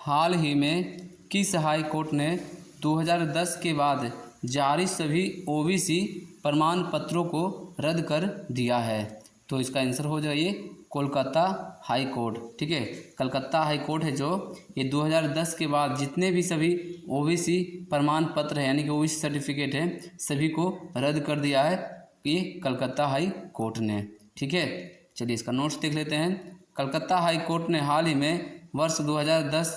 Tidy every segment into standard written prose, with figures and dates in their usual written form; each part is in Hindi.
हाल ही में किस हाई कोर्ट ने 2010 के बाद जारी सभी ओबीसी प्रमाण पत्रों को रद्द कर दिया है? तो इसका आंसर हो जाइए कोलकाता हाई कोर्ट। ठीक है, कलकत्ता हाई कोर्ट है जो ये 2010 के बाद जितने भी सभी ओबीसी प्रमाण पत्र है यानी कि ओबीसी सर्टिफिकेट है सभी को रद्द कर दिया है ये कलकत्ता हाई कोर्ट ने। ठीक है, चलिए इसका नोट्स देख लेते हैं। कलकत्ता हाई कोर्ट ने हाल ही में वर्ष 2010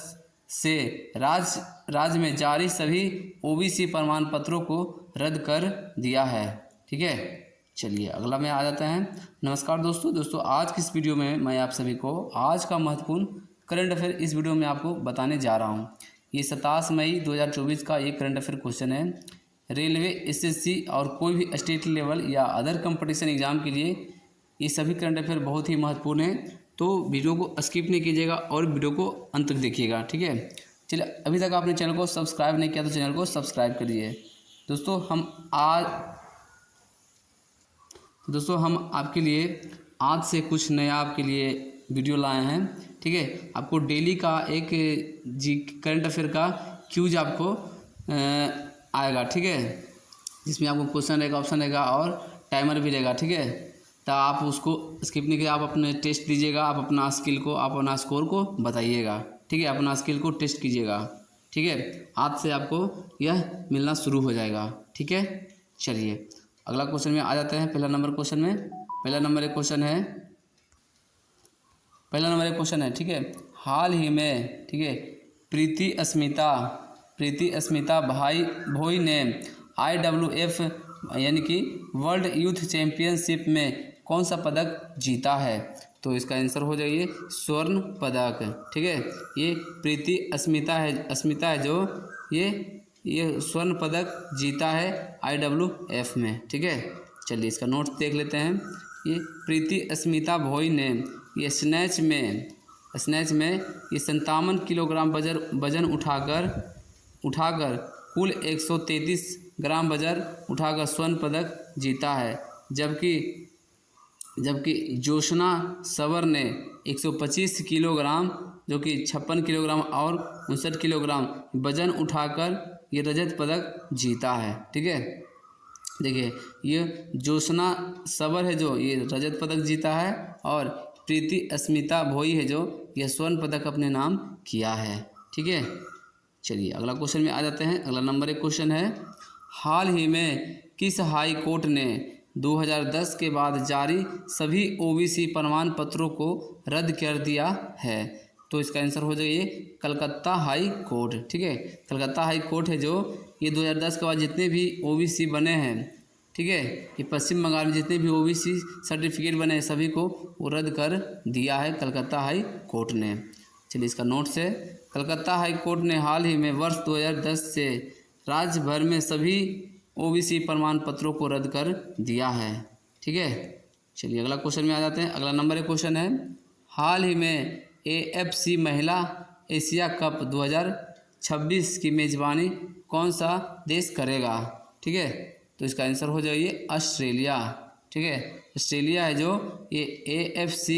से राज्य में जारी सभी ओबीसी प्रमाण पत्रों को रद्द कर दिया है। ठीक है, चलिए अगला में आ जाता है। नमस्कार दोस्तों आज की इस वीडियो में मैं आप सभी को आज का महत्वपूर्ण करंट अफेयर इस वीडियो में आपको बताने जा रहा हूँ। ये 27 मई 2024 का एक करंट अफेयर क्वेश्चन है। रेलवे, एसएससी और कोई भी स्टेट लेवल या अदर कंपटीशन एग्जाम के लिए ये सभी करंट अफेयर बहुत ही महत्वपूर्ण है, तो वीडियो को स्किप नहीं कीजिएगा और वीडियो को अंत तक देखिएगा। ठीक है, चलिए अभी तक आपने चैनल को सब्सक्राइब नहीं किया तो चैनल को सब्सक्राइब करिए। दोस्तों हम आपके लिए आज से कुछ नया आपके लिए वीडियो लाए हैं। ठीक है, आपको डेली का एक करंट अफेयर का क्यूज आपको आएगा। ठीक है, जिसमें आपको क्वेश्चन रहेगा, ऑप्शन रहेगा और टाइमर भी रहेगा। ठीक है, तो आप उसको स्किप नहीं कीजिए, आप अपने टेस्ट दीजिएगा, आप अपना स्किल को, आप अपना स्कोर को बताइएगा। ठीक है, अपना स्किल को टेस्ट कीजिएगा। ठीक है, आज से आपको यह मिलना शुरू हो जाएगा। ठीक है, चलिए अगला क्वेश्चन में आ जाते हैं। पहला नंबर एक क्वेश्चन है। ठीक है, हाल ही में, ठीक है, प्रीति अस्मिता भोई ने IWF यानी कि वर्ल्ड यूथ चैम्पियनशिप में कौन सा पदक जीता है? तो इसका आंसर हो जाइए स्वर्ण पदक। ठीक है, ये प्रीति अस्मिता है जो ये स्वर्ण पदक जीता है IWF में। ठीक है, चलिए इसका नोट्स देख लेते हैं। ये प्रीति अस्मिता भोई ने ये स्नैच में ये 57 किलोग्राम वजन उठाकर कुल 133 ग्राम वजन उठाकर स्वर्ण पदक जीता है, जबकि जोशना सवर ने 125 किलोग्राम जो कि 56 किलोग्राम और 59 किलोग्राम वजन उठाकर ये रजत पदक जीता है। ठीक है, देखिए ये जोशना सवर है जो ये रजत पदक जीता है और प्रीति अस्मिता भोई है जो यह स्वर्ण पदक अपने नाम किया है। ठीक है, चलिए अगला क्वेश्चन में आ जाते हैं। अगला नंबर एक क्वेश्चन है, हाल ही में किस हाई कोर्ट ने 2010 के बाद जारी सभी ओबीसी प्रमाण पत्रों को रद्द कर दिया है? तो इसका आंसर हो जाइए कलकत्ता हाई कोर्ट। ठीक है, कलकत्ता हाई कोर्ट है जो ये 2010 के बाद जितने भी ओबीसी बने हैं, ठीक है, ये पश्चिम बंगाल में जितने भी ओबीसी सर्टिफिकेट बने हैं सभी को वो रद्द कर दिया है कलकत्ता हाई कोर्ट ने। चलिए इसका नोट्स है, कलकत्ता हाई कोर्ट ने हाल ही में वर्ष 2010 से राज्य भर में सभी ओबीसी प्रमाण पत्रों को रद्द कर दिया है। ठीक है, चलिए अगला क्वेश्चन में आ जाते हैं। अगला नंबर एक क्वेश्चन है, हाल ही में AFC महिला एशिया कप 2026 की मेज़बानी कौन सा देश करेगा? ठीक है, तो इसका आंसर हो जाइए ऑस्ट्रेलिया। ठीक है, ऑस्ट्रेलिया है जो ये AFC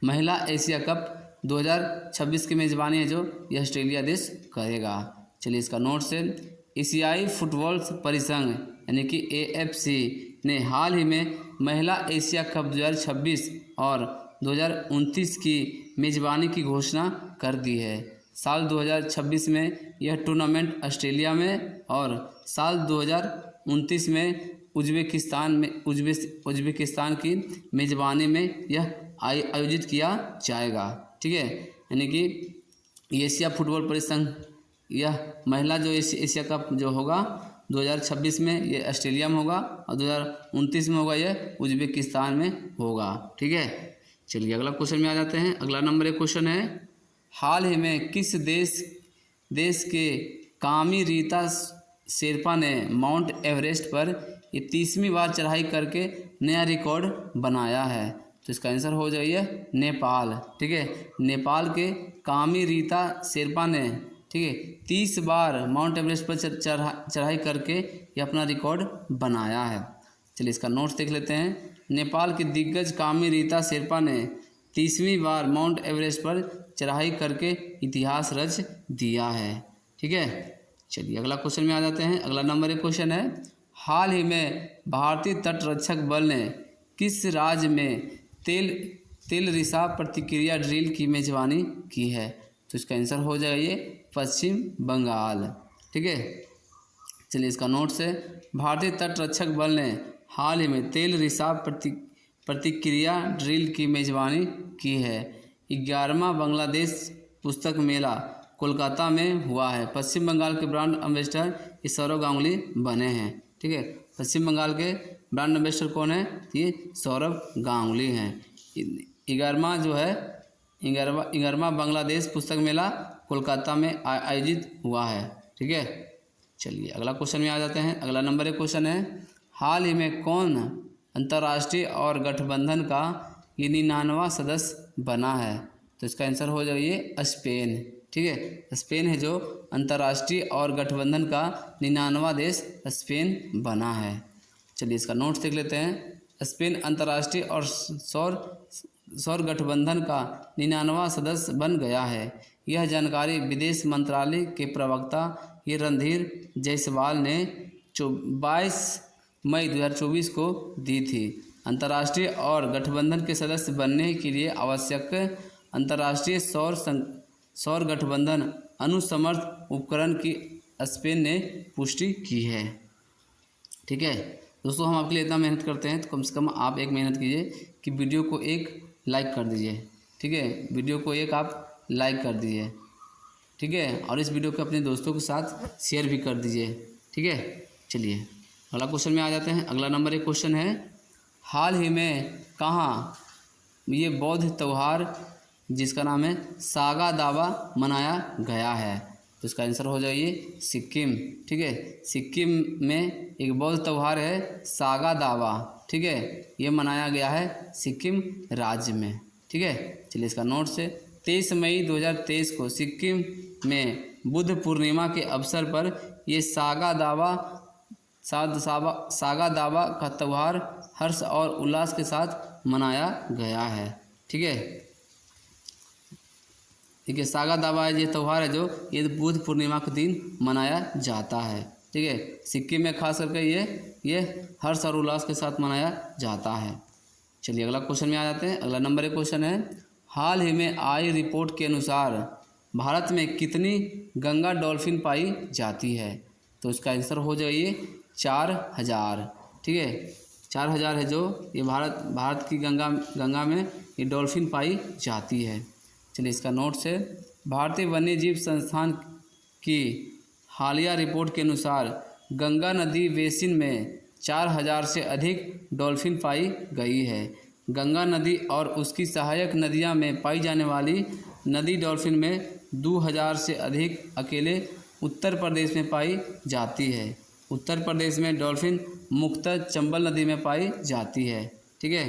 महिला एशिया कप 2026 की मेज़बानी है जो यह ऑस्ट्रेलिया देश करेगा। चलिए इसका नोट्स है, एशियाई फुटबॉल परिसंघ यानी कि AFC ने हाल ही में महिला एशिया कप 2026 और 2029 की मेज़बानी की घोषणा कर दी है। साल 2026 में यह टूर्नामेंट ऑस्ट्रेलिया में और साल 2029 में उज्बेकिस्तान की मेज़बानी में यह आयोजित किया जाएगा। ठीक है, यानी कि एशिया फुटबॉल परिसंघ यह महिला जो एशिया कप जो होगा 2026 में ये ऑस्ट्रेलिया में होगा और 2029 में होगा यह उज्बेकिस्तान में होगा। ठीक है, चलिए अगला क्वेश्चन में आ जाते हैं। अगला नंबर एक क्वेश्चन है, हाल ही में किस देश के कामी रीता शेरपा ने माउंट एवरेस्ट पर ये 30वीं बार चढ़ाई करके नया रिकॉर्ड बनाया है? तो इसका आंसर हो जाइए नेपाल। ठीक है, नेपाल के कामी रीता शेरपा ने, ठीक है, 30 बार माउंट एवरेस्ट पर चढ़ाई करके ये अपना रिकॉर्ड बनाया है। चलिए इसका नोट्स देख लेते हैं। नेपाल की दिग्गज कामी रीता शेरपा ने 30वीं बार माउंट एवरेस्ट पर चढ़ाई करके इतिहास रच दिया है। ठीक है, चलिए अगला क्वेश्चन में आ जाते हैं। अगला नंबर एक क्वेश्चन है, हाल ही में भारतीय तटरक्षक बल ने किस राज्य में तेल रिसाव प्रतिक्रिया ड्रिल की मेजबानी की है? तो इसका आंसर हो जाएगा ये पश्चिम बंगाल। ठीक है, चलिए इसका नोट्स है, भारतीय तटरक्षक बल ने हाल ही में तेल रिसाव प्रतिक्रिया ड्रिल की मेजबानी की है। 11वां बांग्लादेश पुस्तक मेला कोलकाता में हुआ है। पश्चिम बंगाल के ब्रांड एम्बेसडर ये सौरव गांगुली बने हैं। ठीक है, पश्चिम बंगाल के ब्रांड एम्बेसडर कौन है? ये सौरव गांगुली हैं। 11वां बांग्लादेश पुस्तक मेला कोलकाता में आयोजित हुआ है। ठीक है, चलिए अगला क्वेश्चन में आ जाते हैं। अगला नंबर एक क्वेश्चन है, हाल ही में कौन अंतर्राष्ट्रीय और गठबंधन का ये 99वां सदस्य बना है? तो इसका आंसर हो जाएगा स्पेन। ठीक है, स्पेन है जो अंतर्राष्ट्रीय और गठबंधन का 99वां देश स्पेन बना है। चलिए इसका नोट्स देख लेते हैं। स्पेन अंतर्राष्ट्रीय और सौर गठबंधन का 99वां सदस्य बन गया है। यह जानकारी विदेश मंत्रालय के प्रवक्ता ये रणधीर जायसवाल ने 22 मई 2024 को दी थी। अंतर्राष्ट्रीय और गठबंधन के सदस्य बनने के लिए आवश्यक अंतर्राष्ट्रीय सौर गठबंधन अनुसमर्थ उपकरण की स्पेन ने पुष्टि की है। ठीक है दोस्तों, हम आपके लिए इतना मेहनत करते हैं तो कम से कम आप एक मेहनत कीजिए कि वीडियो को एक लाइक कर दीजिए। ठीक है, वीडियो को एक आप लाइक कर दीजिए। ठीक है, और इस वीडियो को अपने दोस्तों के साथ शेयर भी कर दीजिए। ठीक है, चलिए अगला क्वेश्चन में आ जाते हैं। अगला नंबर एक क्वेश्चन है, हाल ही में कहाँ ये बौद्ध त्यौहार जिसका नाम है सागा दावा मनाया गया है? तो इसका आंसर हो जाइए सिक्किम। ठीक है, सिक्किम में एक बौद्ध त्यौहार है सागा दावा। ठीक है, ये मनाया गया है सिक्किम राज्य में। ठीक है, चलिए इसका नोट से 23 मई 2023 को सिक्किम में बुद्ध पूर्णिमा के अवसर पर ये सागा दावा का त्यौहार हर्ष और उल्लास के साथ मनाया गया है। ठीक है, ठीक है, सागा दावा ये त्यौहार है जो ये बुद्ध पूर्णिमा के दिन मनाया जाता है। ठीक है, सिक्किम में खास करके ये हर्ष और उल्लास के साथ मनाया जाता है। चलिए अगला क्वेश्चन में आ जाते हैं। अगला नंबर एक क्वेश्चन है, हाल ही में आई रिपोर्ट के अनुसार भारत में कितनी गंगा डॉल्फिन पाई जाती है? तो इसका आंसर हो जाइए 4000। ठीक है, 4000 है जो ये भारत की गंगा में ये डॉल्फिन पाई जाती है। चलिए इसका नोट से, भारतीय वन्यजीव संस्थान की हालिया रिपोर्ट के अनुसार गंगा नदी बेसिन में 4000 से अधिक डॉल्फिन पाई गई है। गंगा नदी और उसकी सहायक नदियां में पाई जाने वाली नदी डॉल्फिन में 2000 से अधिक अकेले उत्तर प्रदेश में पाई जाती है। उत्तर प्रदेश में डॉल्फिन मुख्यतः चंबल नदी में पाई जाती है। ठीक है,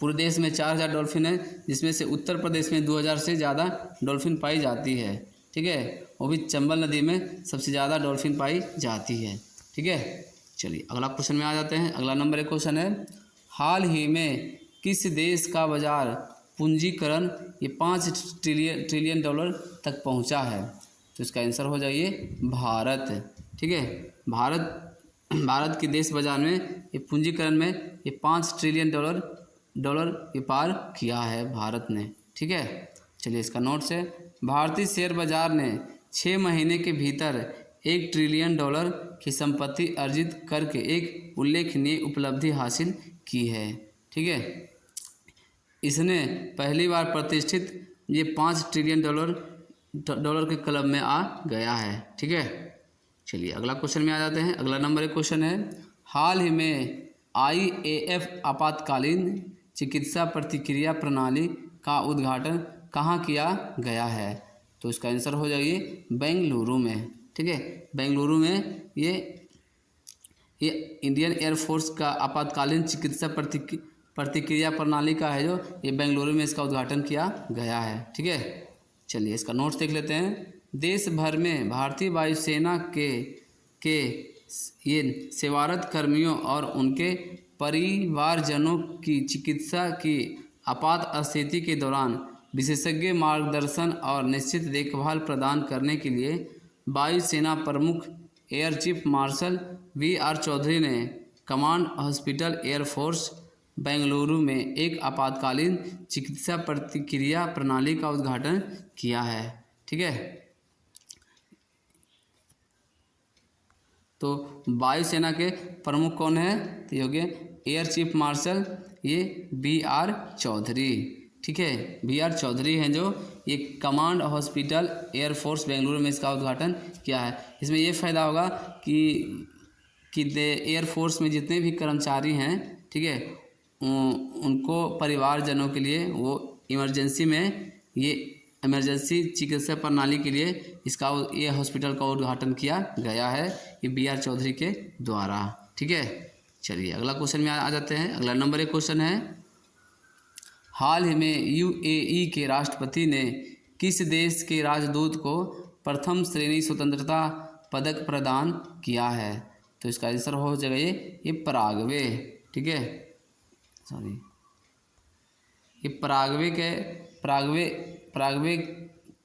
पूरे देश में 4000 डॉल्फिन है जिसमें से उत्तर प्रदेश में 2000 से ज़्यादा डॉल्फिन पाई जाती है। ठीक है, वो भी चंबल नदी में सबसे ज़्यादा डॉल्फिन पाई जाती है। ठीक है, चलिए अगला क्वेश्चन में आ जाते हैं। अगला नंबर एक क्वेश्चन है, हाल ही में किस देश का बाजार पूंजीकरण ये 5 ट्रिलियन डॉलर तक पहुंचा है? तो इसका आंसर हो जाइए भारत। ठीक है, भारत के देश बाजार में ये पूंजीकरण में ये 5 ट्रिलियन डॉलर ये पार किया है भारत ने। ठीक है, चलिए इसका नोट से, भारतीय शेयर बाजार ने 6 महीने के भीतर 1 ट्रिलियन डॉलर की संपत्ति अर्जित करके एक उल्लेखनीय उपलब्धि हासिल की है। ठीक है, इसने पहली बार प्रतिष्ठित ये 5 ट्रिलियन डॉलर के क्लब में आ गया है। ठीक है, चलिए अगला क्वेश्चन में आ जाते हैं। अगला नंबर एक क्वेश्चन है, हाल ही में IAF आपातकालीन चिकित्सा प्रतिक्रिया प्रणाली का उद्घाटन कहाँ किया गया है? तो इसका आंसर हो जाइए बेंगलुरु में। ठीक है, बेंगलुरु में ये इंडियन एयरफोर्स का आपातकालीन चिकित्सा प्रतिक्रिया प्रणाली का है जो ये बेंगलुरु में इसका उद्घाटन किया गया है। ठीक है, चलिए इसका नोट्स देख लेते हैं। देश भर में भारतीय वायुसेना के ये सेवारत कर्मियों और उनके परिवारजनों की चिकित्सा की आपात स्थिति के दौरान विशेषज्ञ मार्गदर्शन और निश्चित देखभाल प्रदान करने के लिए वायुसेना प्रमुख air chief marshal V R. Chaudhari ने कमांड हॉस्पिटल एयरफोर्स बेंगलुरु में एक आपातकालीन चिकित्सा प्रतिक्रिया प्रणाली का उद्घाटन किया है। ठीक है, तो वायुसेना के प्रमुख कौन है? तो ये हो गया एयर चीफ मार्शल ये वी.आर. चौधरी। ठीक है, वी.आर. चौधरी हैं जो ये कमांड हॉस्पिटल एयरफोर्स बेंगलुरु में इसका उद्घाटन किया है। इसमें ये फ़ायदा होगा कि एयरफोर्स में जितने भी कर्मचारी हैं, ठीक है, उनको परिवारजनों के लिए वो इमरजेंसी में ये इमरजेंसी चिकित्सा प्रणाली के लिए इसका ये हॉस्पिटल का उद्घाटन किया गया है, ये वी.आर. चौधरी के द्वारा। ठीक है, चलिए अगला क्वेश्चन में आ जाते हैं। अगला नंबर एक क्वेश्चन है, हाल ही में यूएई के राष्ट्रपति ने किस देश के राजदूत को प्रथम श्रेणी स्वतंत्रता पदक प्रदान किया है? तो इसका आंसर हो जाएगा ये पराग्वे। ठीक है, सॉरी, ये पराग्वे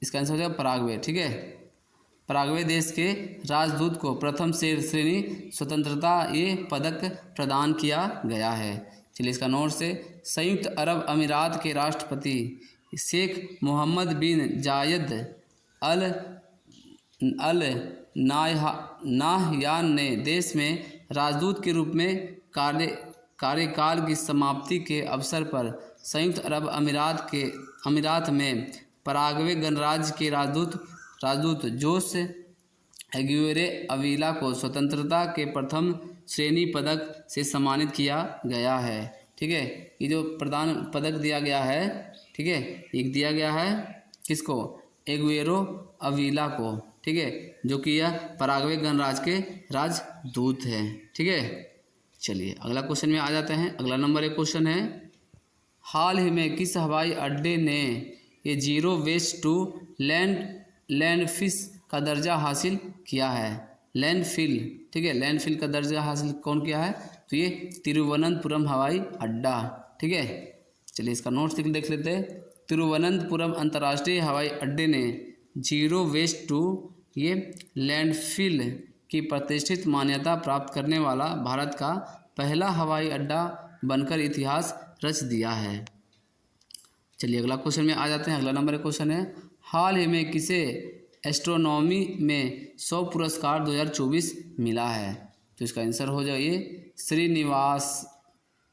इसका आंसर हो जाएगा पराग्वे। ठीक है, पराग्वे देश के राजदूत को प्रथम श्रेणी स्वतंत्रता ये पदक प्रदान किया गया है। चलिए इसका नोट से, संयुक्त अरब अमीरात के राष्ट्रपति शेख मोहम्मद बिन जायद अल नाहयान ने देश में राजदूत के रूप में कार्यकाल की समाप्ति के अवसर पर संयुक्त अरब अमीरात में पराग्वे गणराज्य के राजदूत जोस एगुएरे अवीला को स्वतंत्रता के प्रथम श्रेणी पदक से सम्मानित किया गया है। ठीक है, ये जो प्रदान पदक दिया गया है, ठीक है, एक दिया गया है किसको? एगुएरो अवीला को। ठीक है, जो कि यह पराग्वे गणराज्य के राजदूत हैं। ठीक है, चलिए अगला क्वेश्चन में आ जाते हैं। अगला नंबर एक क्वेश्चन है, हाल ही में किस हवाई अड्डे ने ये जीरो वेस्ट टू लैंडफिल का दर्जा हासिल किया है? लैंडफिल, ठीक है, लैंडफिल का दर्जा हासिल कौन किया है? तो ये तिरुवनंतपुरम हवाई अड्डा। ठीक है, चलिए इसका नोट्स देख लेते हैं। तिरुवनंतपुरम अंतर्राष्ट्रीय हवाई अड्डे ने जीरो वेस्ट टू ये लैंडफिल की प्रतिष्ठित मान्यता प्राप्त करने वाला भारत का पहला हवाई अड्डा बनकर इतिहास रच दिया है। चलिए अगला क्वेश्चन में आ जाते हैं। अगला नंबर एक क्वेश्चन है, हाल ही में किसे एस्ट्रोनॉमी में 100 पुरस्कार 2024 मिला है? तो इसका आंसर हो जाए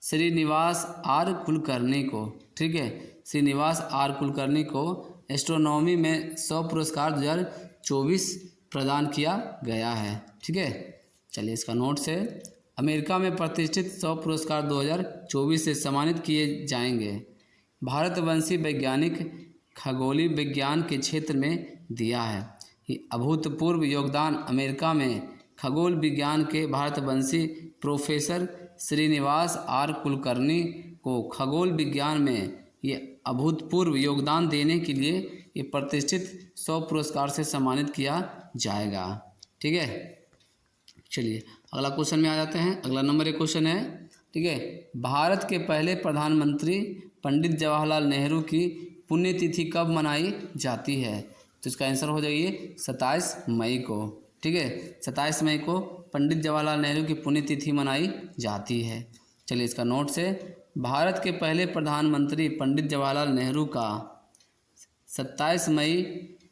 श्रीनिवास आर कुलकर्णी को। ठीक है, श्रीनिवास आर कुलकर्णी को एस्ट्रोनॉमी में 100 पुरस्कार 2024 प्रदान किया गया है। ठीक है, चलिए इसका नोट से, अमेरिका में प्रतिष्ठित 100 पुरस्कार 2024 से सम्मानित किए जाएंगे। भारतवंशी वैज्ञानिक खगोलीय विज्ञान के क्षेत्र में दिया है। ये अभूतपूर्व योगदान अमेरिका में खगोल विज्ञान के भारतवंशी प्रोफेसर श्रीनिवास आर कुलकर्णी को खगोल विज्ञान में ये अभूतपूर्व योगदान देने के लिए ये प्रतिष्ठित 100 पुरस्कार से सम्मानित किया जाएगा। ठीक है, चलिए अगला क्वेश्चन में आ जाते हैं। अगला नंबर एक क्वेश्चन है, ठीक है, भारत के पहले प्रधानमंत्री पंडित जवाहरलाल नेहरू की पुण्यतिथि कब मनाई जाती है? तो इसका आंसर हो जाइए 27 मई को। ठीक है, 27 मई को पंडित जवाहरलाल नेहरू की पुण्यतिथि मनाई जाती है। चलिए इसका नोट से, भारत के पहले प्रधानमंत्री पंडित जवाहरलाल नेहरू का 27 मई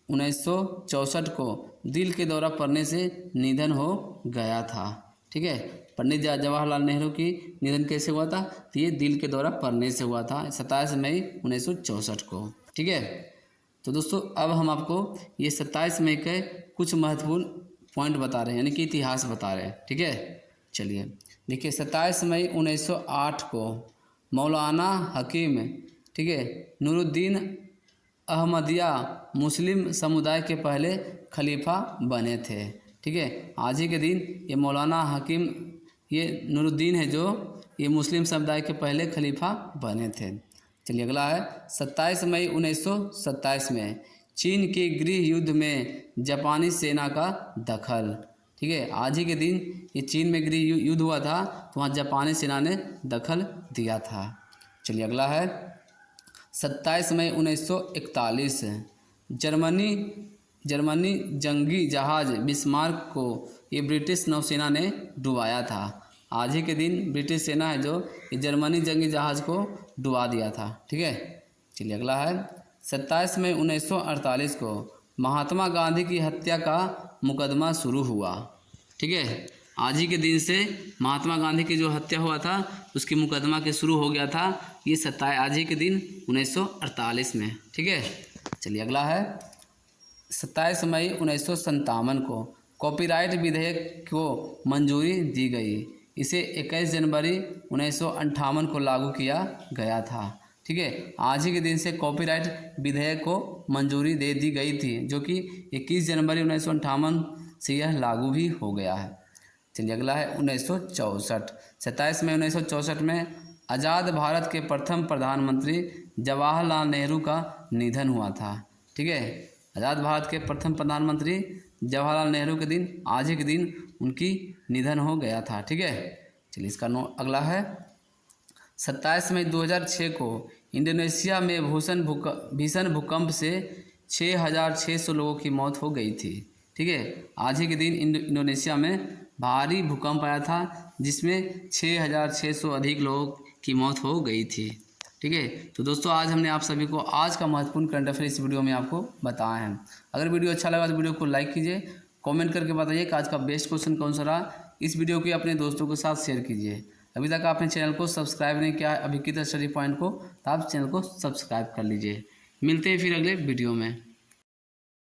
1964 को दिल के दौरा पड़ने से निधन हो गया था। ठीक है, पंडित जवाहरलाल नेहरू की निधन कैसे हुआ था? तो ये दिल के दौरा पड़ने से हुआ था 27 मई 1964 को। ठीक है, तो दोस्तों अब हम आपको ये 27 मई के कुछ महत्वपूर्ण पॉइंट बता रहे हैं, यानी कि इतिहास बता रहे हैं। ठीक है, चलिए देखिए, 27 मई 1908 को मौलाना हकीम, ठीक है, नूरुद्दीन अहमदिया मुस्लिम समुदाय के पहले खलीफा बने थे। ठीक है, आज ही के दिन ये मौलाना हकीम ये नूरुद्दीन है जो ये मुस्लिम समुदाय के पहले खलीफा बने थे। चलिए अगला है, 27 मई 1927 में चीन के गृह युद्ध में जापानी सेना का दखल। ठीक है, आज ही के दिन ये चीन में गृह युद्ध हुआ था, तो वहाँ जापानी सेना ने दखल दिया था। चलिए अगला है, 27 मई 1941 जर्मनी जंगी जहाज बिस्मार्क को ये ब्रिटिश नौसेना ने डुबाया था। आज ही के दिन ब्रिटिश सेना है जो ये जर्मनी जंगी जहाज को डुबा दिया था। ठीक है, चलिए अगला है 27 मई 1948 को महात्मा गांधी की हत्या का मुकदमा शुरू हुआ। ठीक है, आज ही के दिन से महात्मा गांधी की जो हत्या हुआ था उसकी मुकदमा के शुरू हो गया था ये आज ही के दिन 1948 में। ठीक है, चलिए अगला है 27 मई 1957 को कॉपीराइट विधेयक को मंजूरी दी गई। इसे 21 जनवरी 1958 को लागू किया गया था। ठीक है, आज ही के दिन से कॉपीराइट विधेयक को मंजूरी दे दी गई थी जो कि 21 जनवरी 1958 से यह लागू भी हो गया है। चलिए अगला है 1964 27 मई 1964 में आज़ाद भारत के प्रथम प्रधानमंत्री जवाहरलाल नेहरू का निधन हुआ था। ठीक है, आज़ाद भारत के प्रथम प्रधानमंत्री जवाहरलाल नेहरू के दिन आज ही के दिन उनकी निधन हो गया था। ठीक है, चलिए इसका अगला है 27 मई 2006 को इंडोनेशिया में भीषण भूकंप से 6,600 लोगों की मौत हो गई थी। ठीक है, आज ही के दिन इंडोनेशिया में भारी भूकंप आया था जिसमें 6,600 अधिक लोगों की मौत हो गई थी। ठीक है, तो दोस्तों आज हमने आप सभी को आज का महत्वपूर्ण करंट अफेयर इस वीडियो में आपको बताया है। अगर वीडियो अच्छा लगा तो वीडियो को लाइक कीजिए, कमेंट करके बताइए कि आज का बेस्ट क्वेश्चन कौन सा रहा। इस वीडियो को अपने दोस्तों के साथ शेयर कीजिए। अभी तक आपने चैनल को सब्सक्राइब नहीं किया अभिकित स्टडी पॉइंट को, तो आप चैनल को सब्सक्राइब कर लीजिए। मिलते हैं फिर अगले वीडियो में।